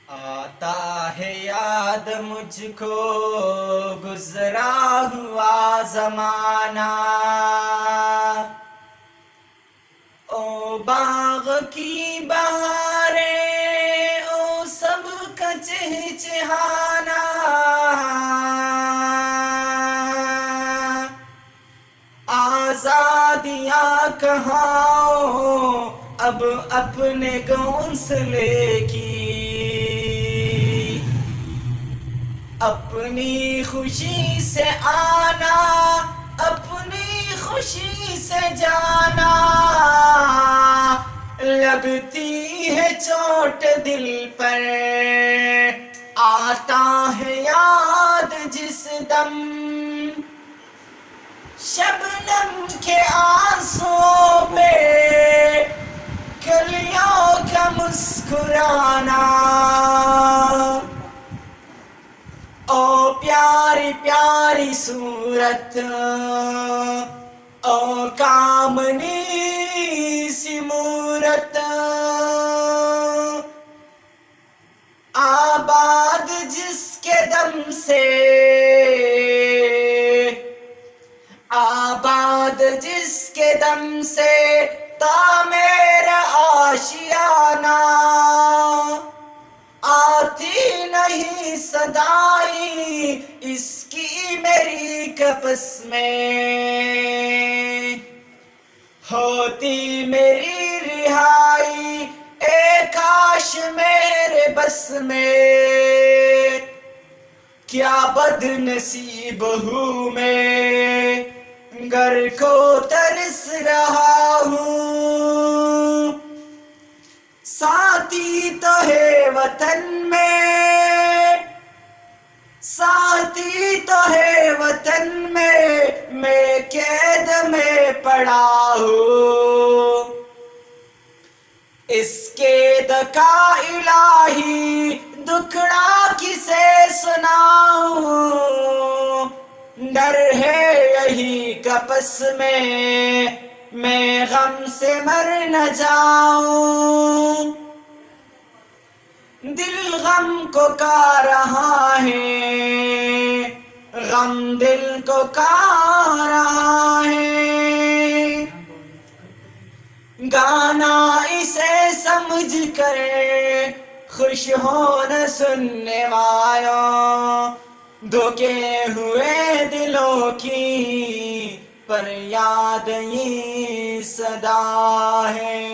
آتا ہے یاد مجھ کو گزرا ہوا زمانہ، او باغ کی بہاریں، او سب کا چہچہانا، آزادیاں کہاں اب اپنے گھونسلے کی، اپنی خوشی سے آنا، اپنی خوشی سے جانا، لگتی ہے چوٹ دل پر، آتا ہے یاد جس دم، شبنم کے آنسوؤں پہ کلیوں کا مسکرانا، او پیاری پیاری صورت، او کامنی سی مورت، آباد جس کے دم سے، آباد جس کے دم سے تعمیر آشیانہ، آتی نہیں صدائی اس کی میری قفس میں، ہوتی میری رہائی اے کاش میرے بس میں، کیا بد نصیب ہوں میں گھر کو ترس رہا ہوں، ساتھی تو ہے وطن میں، ساتھی تو ہے وطن میں قید میں پڑا ہوں، اس قید کا الہی دکھڑا کسے سناؤں، ڈر ہے یہی قفس میں غم سے مر نہ جاؤں، دل غم کو کھا رہا ہے، غم دل کو کھا رہا ہے، گانا اسے سمجھ کر خوش ہونا سننے والوں، دھوکے ہوئے دلوں کی پر یاد یہ صدا ہے۔